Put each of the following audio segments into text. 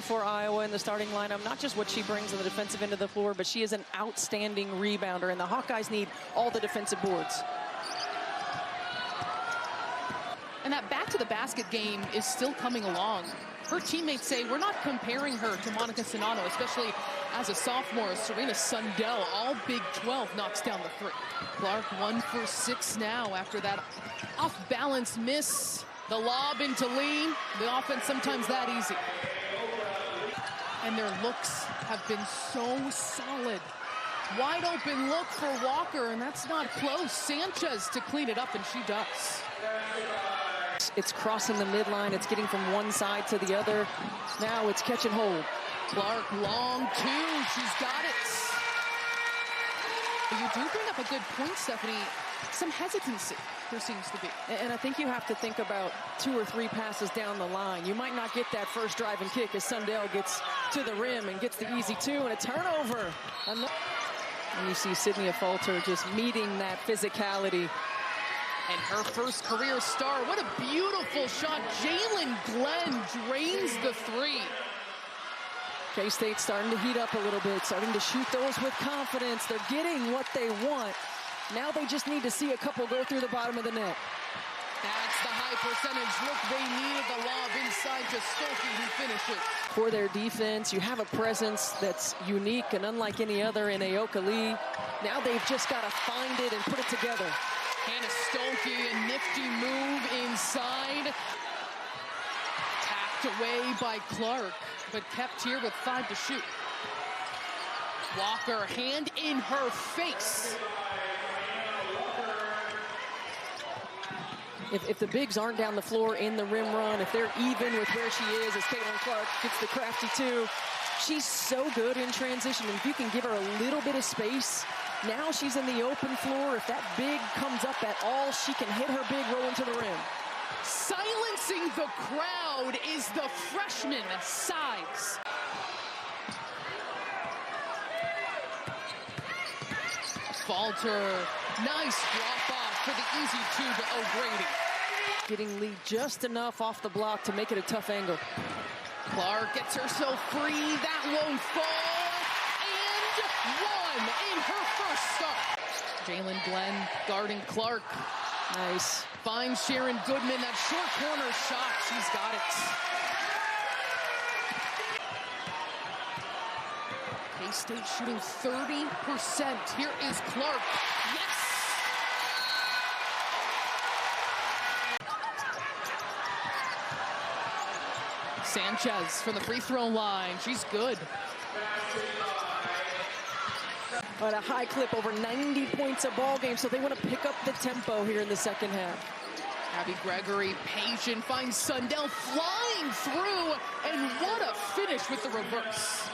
for Iowa in the starting lineup. Not just what she brings on the defensive end of the floor, but she is an outstanding rebounder, and the Hawkeyes need all the defensive boards. And that back to the basket game is still coming along. Her teammates say we're not comparing her to Monika Czinano, especially as a sophomore. Serena Sundell, all Big 12, knocks down the three. Clark 1 for 6 now after that off-balance miss. The lob into Lee. The offense sometimes that easy. And their looks have been so solid. Wide open look for Walker, and that's not close. Sanchez to clean it up, and she does. It's crossing the midline. It's getting from one side to the other. Now it's catch and hold. Clark, long two. She's got it. But you do bring up a good point, Stephanie. Some hesitancy there seems to be. And I think you have to think about 2 or 3 passes down the line. You might not get that first drive and kick as Sundell gets to the rim and gets the easy 2 and a turnover. And you see Sydney Affolter just meeting that physicality. And her first career star. What a beautiful shot. Jalen Glenn drains the 3. K-State starting to heat up a little bit, starting to shoot those with confidence. They're getting what they want. Now they just need to see a couple go through the bottom of the net. That's the high percentage look they needed. The lob inside to Stolke, who finishes. For their defense, you have a presence that's unique and unlike any other in Ayoka Lee. Now they've just got to find it and put it together. Hannah Stolke, a nifty move inside. Tapped away by Clark, but kept here with 5 to shoot. Walker, hand in her face. If the bigs aren't down the floor in the rim run, if they're even with where she is as Caitlin Clark gets the crafty 2, she's so good in transition. And if you can give her a little bit of space, now she's in the open floor. If that big comes up at all, she can hit her big, roll into the rim. Silencing the crowd is the freshman size. Falter, nice drop off for the easy 2 to O'Grady. Getting Lee just enough off the block to make it a tough angle. Clark gets herself free, that won't fall, and 1 in her first start. Jalen Glenn guarding Clark. Nice. Finds Sharon Goodman, that short corner shot, she's got it. K-State shooting 30%. Here is Clark. Yes! Sanchez from the free throw line. She's good. At a high clip, over 90 points a ball game, so they want to pick up the tempo here in the second half. Abby Gregory, patient, finds Sundell flying through, and what a finish with the reverse.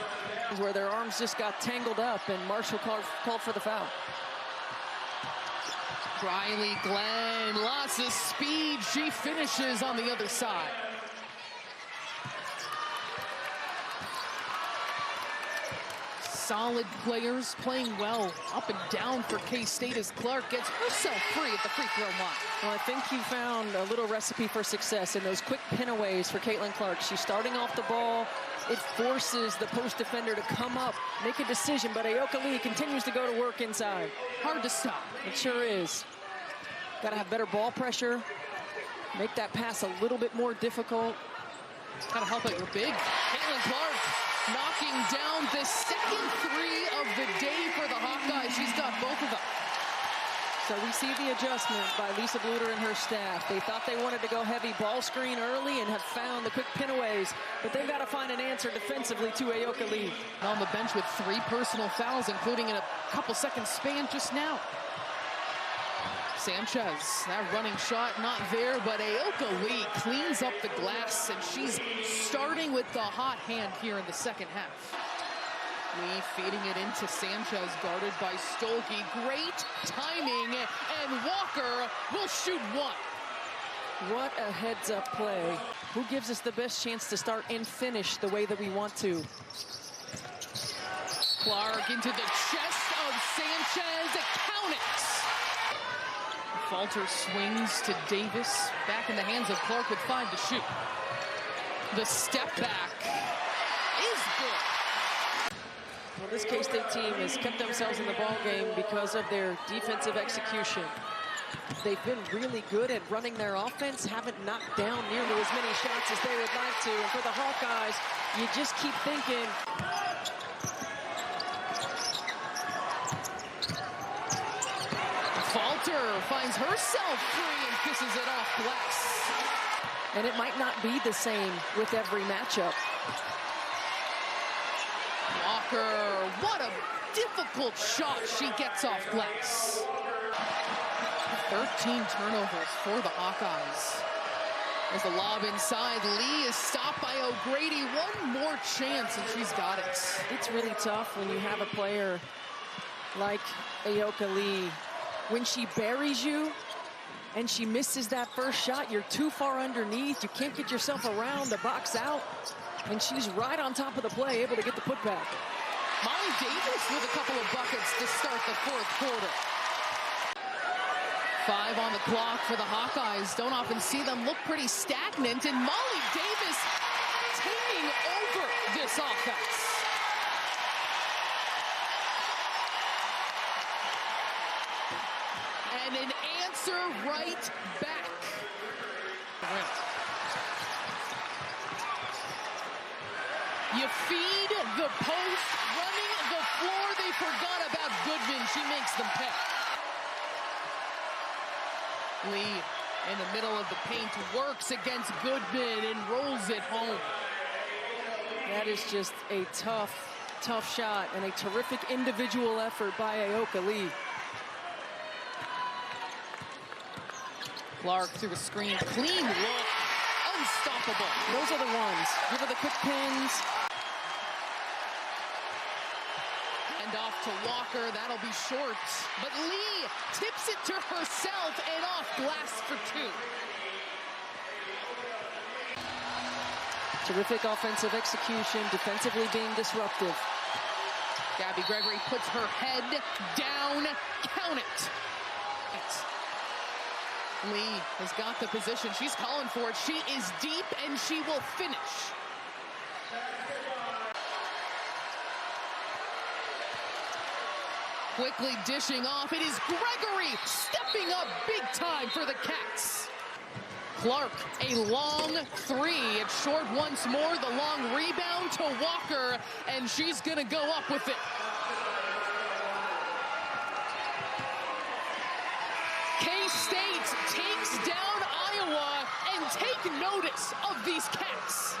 Where their arms just got tangled up, and Marshall called for the foul. Riley Glenn, lots of speed. She finishes on the other side. Solid players playing well up and down for K-State as Clark gets herself free at the free throw line. Well, I think you found a little recipe for success in those quick pinaways for Caitlin Clark. She's starting off the ball. It forces the post defender to come up, make a decision, but Ayoka Lee continues to go to work inside. Hard to stop. It sure is. Got to have better ball pressure, make that pass a little bit more difficult. Got to help out your big. Caitlin Clark knocking down the second 3 of the day for the Hawkeyes. She's got both of them. So we see the adjustment by Lisa Bluter and her staff. They thought they wanted to go heavy ball screen early and have found the quick pinaways, but they've got to find an answer defensively to Ayoka Lee. On the bench with 3 personal fouls, including in a couple seconds span just now. Sanchez, that running shot not there, but Ayoka Lee cleans up the glass, and she's starting with the hot hand here in the second half. Lee feeding it into Sanchez, guarded by Stolke. Great timing, and Walker will shoot 1. What a heads-up play. Who gives us the best chance to start and finish the way that we want to? Clark into the chest of Sanchez. Count it! Falter swings to Davis. Back in the hands of Clark with 5 to shoot. The step back. Well, this K-State team has kept themselves in the ball game because of their defensive execution. They've been really good at running their offense, haven't knocked down nearly as many shots as they would like to. And for the Hawkeyes, you just keep thinking, Falter finds herself free and kisses it off glass. and it might not be the same with every matchup. Walker, what a difficult shot she gets off glass. 13 turnovers for the Hawkeyes. As the lob inside, Lee is stopped by O'Grady. One more chance, and she's got it. It's really tough when you have a player like Ayoka Lee. When she buries you and she misses that first shot, you're too far underneath. You can't get yourself around the box out. And she's right on top of the play, able to get the putback. Molly Davis with a couple of buckets to start the fourth quarter. 5 on the clock for the Hawkeyes. Don't often see them look pretty stagnant, and Molly Davis taking over this offense. And an answer right back. You feed the post, running the floor. They forgot about Goodman. She makes them pay. Lee in the middle of the paint works against Goodman and rolls it home. That is just a tough shot and a terrific individual effort by Ayoka Lee. Clark through a screen, clean look, unstoppable. Those are the ones. Give her the quick pins. And off to Walker, that'll be short. But Lee tips it to herself and off glass for 2. Terrific offensive execution, defensively being disruptive. Gabby Gregory puts her head down, count it. Lee has got the position, she's calling for it. She is deep and she will finish. Quickly dishing off, it is Gregory stepping up big time for the Cats. Clark, a long 3, it's short once more, the long rebound to Walker, and she's gonna go up with it. K-State takes down Iowa, and take notice of these Cats.